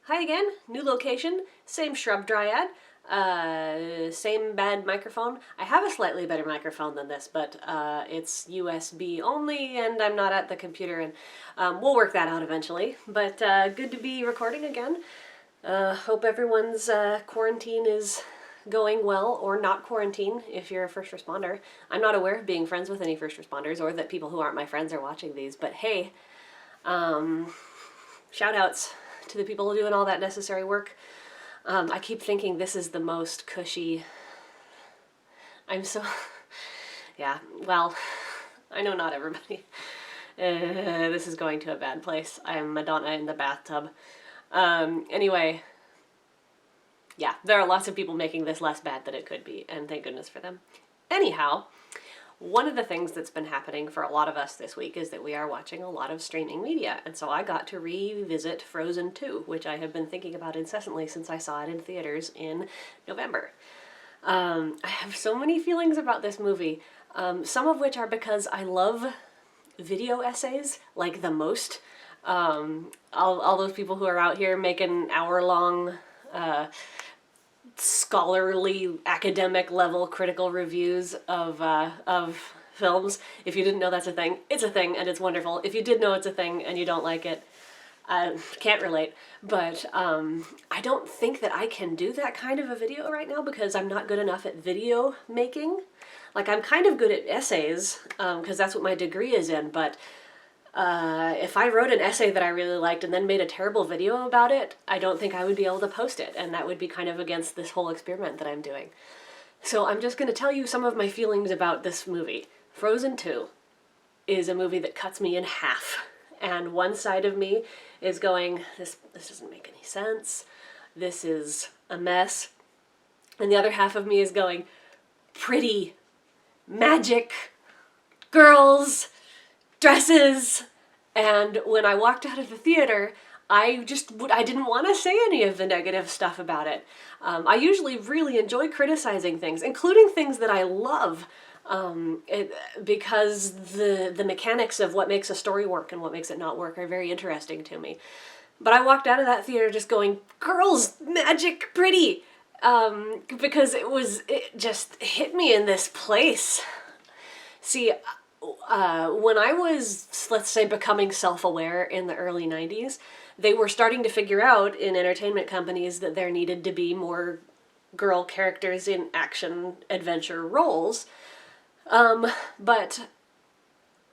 Hi again, new location, same shrub dryad, same bad microphone. I have a slightly better microphone than this, but it's USB only and I'm not at the computer, and we'll work that out eventually. But good to be recording again. Hope everyone's quarantine is going well, or not quarantine if you're a first responder. I'm not aware of being friends with any first responders or that people who aren't my friends are watching these, but hey, shout outs to the people doing all that necessary work. I keep thinking this is the most cushy. I'm so. Yeah, well, I know not everybody. This is going to a bad place. I'm Madonna in the bathtub. Anyway, yeah, there are lots of people making this less bad than it could be, and thank goodness for them. Anyhow, one of the things that's been happening for a lot of us this week is that we are watching a lot of streaming media, and so I got to revisit Frozen 2, which I have been thinking about incessantly since I saw it in theaters in November. I have so many feelings about this movie, some of which are because I love video essays, like the most. All those people who are out here making hour-long scholarly, academic level critical reviews of films. If you didn't know that's a thing, it's a thing and it's wonderful. If you did know it's a thing and you don't like it, I can't relate. But I don't think that I can do that kind of a video right now because I'm not good enough at video making. Like, I'm kind of good at essays because that's what my degree is in, but if I wrote an essay that I really liked and then made a terrible video about it, I don't think I would be able to post it, and that would be kind of against this whole experiment that I'm doing. So I'm just going to tell you some of my feelings about this movie. Frozen 2 is a movie that cuts me in half, and one side of me is going, this doesn't make any sense, this is a mess, and the other half of me is going, pretty, magic, girls, dresses. And when I walked out of the theater, I didn't want to say any of the negative stuff about it. I usually really enjoy criticizing things, including things that I love, because the mechanics of what makes a story work and what makes it not work are very interesting to me. But I walked out of that theater just going, girls, magic, pretty, because it just hit me in this place. See, when I was, let's say, becoming self-aware in the early 90s, they were starting to figure out in entertainment companies that there needed to be more girl characters in action adventure roles. But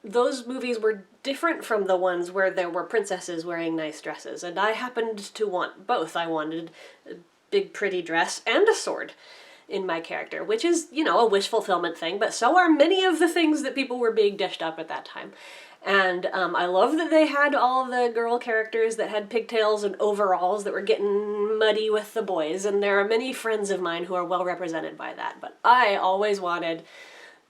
those movies were different from the ones where there were princesses wearing nice dresses, and I happened to want both. I wanted a big pretty dress and a sword in my character, which is, a wish fulfillment thing, but so are many of the things that people were being dished up at that time. And I love that they had all the girl characters that had pigtails and overalls that were getting muddy with the boys, and there are many friends of mine who are well represented by that, but I always wanted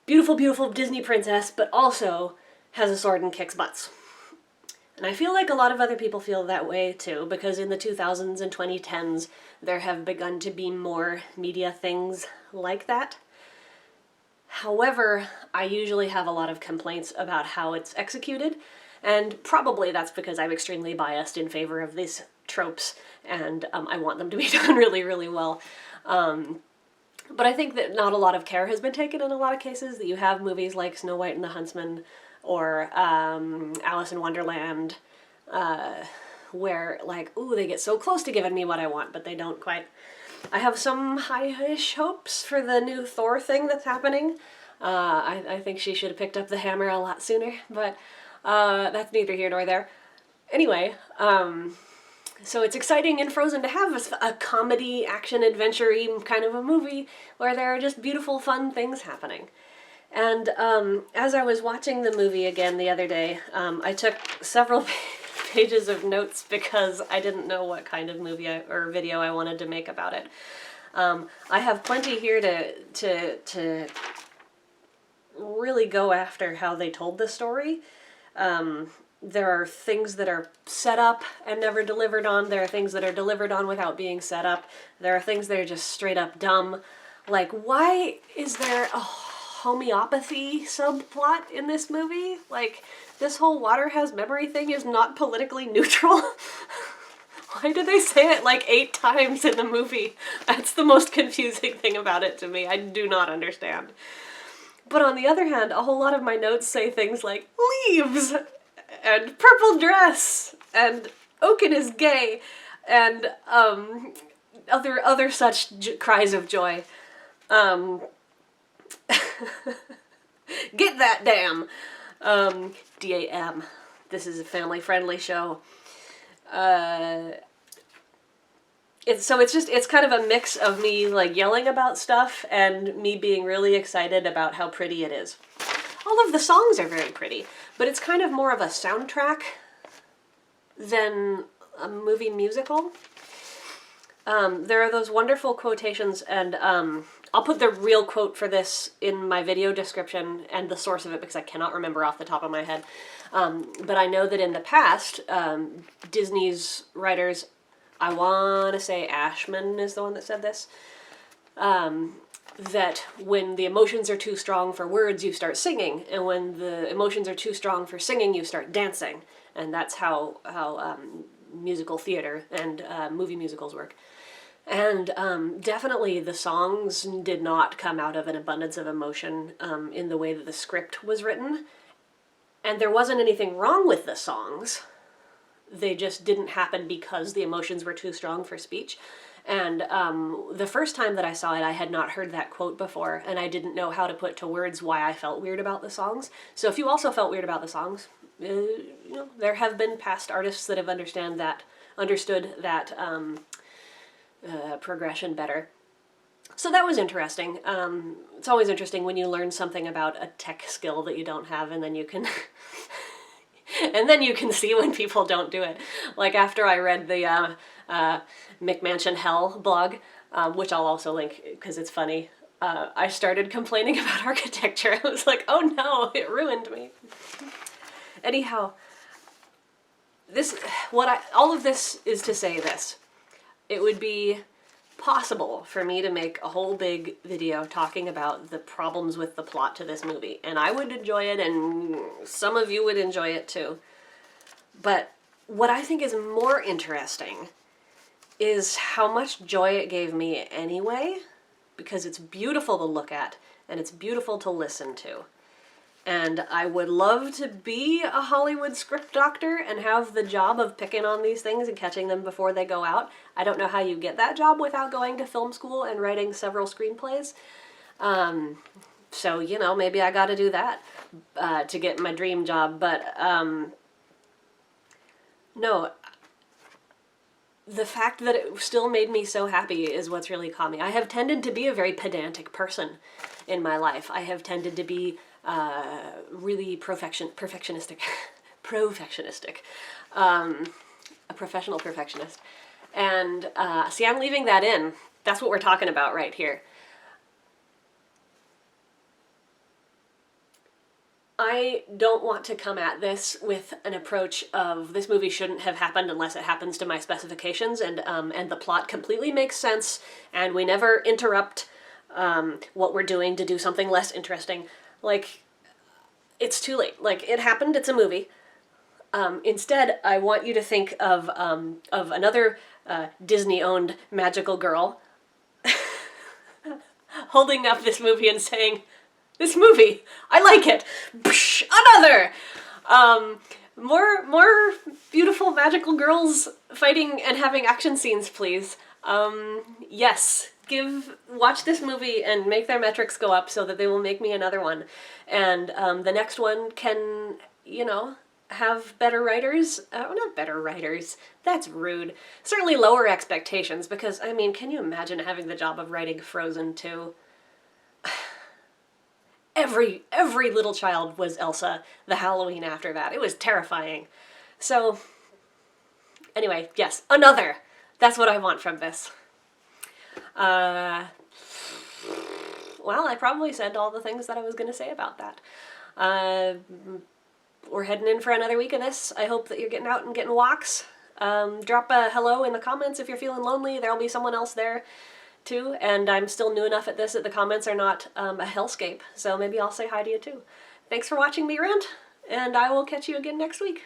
beautiful, beautiful Disney princess, but also has a sword and kicks butts. And I feel like a lot of other people feel that way too, because in the 2000s and 2010s, there have begun to be more media things like that. However, I usually have a lot of complaints about how it's executed, and probably that's because I'm extremely biased in favor of these tropes, and I want them to be done really, really well. But I think that not a lot of care has been taken in a lot of cases, that you have movies like Snow White and the Huntsman, or Alice in Wonderland, where, like, ooh, they get so close to giving me what I want, but they don't quite. I have some high-ish hopes for the new Thor thing that's happening. I think she should have picked up the hammer a lot sooner, but that's neither here nor there. Anyway, so it's exciting in Frozen to have a comedy, action, adventure-y kind of a movie where there are just beautiful, fun things happening. And as I was watching the movie again the other day, I took several pages of notes because I didn't know what kind of movie or video I wanted to make about it. I have plenty here to really go after how they told the story. There are things that are set up and never delivered on. There are things that are delivered on without being set up. There are things that are just straight up dumb. Like, why is there a homeopathy subplot in this movie? Like, this whole water has memory thing is not politically neutral. Why do they say it like 8 times in the movie? That's the most confusing thing about it to me. I do not understand. But on the other hand, a whole lot of my notes say things like leaves and purple dress and Oaken is gay and other such cries of joy. Get that damn. DAM. This is a family-friendly show. It's kind of a mix of me like yelling about stuff and me being really excited about how pretty it is. All of the songs are very pretty, but it's kind of more of a soundtrack than a movie musical. There are those wonderful quotations, and I'll put the real quote for this in my video description and the source of it because I cannot remember off the top of my head. But I know that in the past, Disney's writers, I want to say Ashman is the one that said this, that when the emotions are too strong for words, you start singing, and when the emotions are too strong for singing, you start dancing. And that's how musical theater and movie musicals work. And definitely the songs did not come out of an abundance of emotion in the way that the script was written. And there wasn't anything wrong with the songs. They just didn't happen because the emotions were too strong for speech. And the first time that I saw it, I had not heard that quote before, and I didn't know how to put to words why I felt weird about the songs. So if you also felt weird about the songs, there have been past artists that have understood that progression better. So that was interesting. It's always interesting when you learn something about a tech skill that you don't have, and then you can and then you can see when people don't do it. Like after I read the McMansion Hell blog, which I'll also link because it's funny, I started complaining about architecture. I was like, oh no, it ruined me. Anyhow, all of this is to say this. It would be possible for me to make a whole big video talking about the problems with the plot to this movie, and I would enjoy it, and some of you would enjoy it too. But what I think is more interesting is how much joy it gave me anyway, because it's beautiful to look at, and it's beautiful to listen to. And I would love to be a Hollywood script doctor and have the job of picking on these things and catching them before they go out. I don't know how you get that job without going to film school and writing several screenplays. So, maybe I gotta do that to get my dream job. But, no, the fact that it still made me so happy is what's really caught me. I have tended to be a very pedantic person in my life. I have tended to be really perfectionistic, a professional perfectionist. And see, I'm leaving that in. That's what we're talking about right here. I don't want to come at this with an approach of this movie shouldn't have happened unless it happens to my specifications, and the plot completely makes sense, and we never interrupt what we're doing to do something less interesting. Like, it's too late. Like, it happened, it's a movie. Instead, I want you to think of another Disney-owned magical girl holding up this movie and saying, "This movie, I like it. Psh, another." More beautiful magical girls fighting and having action scenes, please. Yes, watch this movie and make their metrics go up so that they will make me another one. And the next one can, have better writers. Not better writers. That's rude. Certainly lower expectations, because, can you imagine having the job of writing Frozen 2? Every little child was Elsa the Halloween after that. It was terrifying. So, anyway, yes, another. That's what I want from this. Well, I probably said all the things that I was going to say about that. We're heading in for another week of this. I hope that you're getting out and getting walks. Drop a hello in the comments if you're feeling lonely. There'll be someone else there too, and I'm still new enough at this that the comments are not a hellscape, so maybe I'll say hi to you too. Thanks for watching me rant, and I will catch you again next week.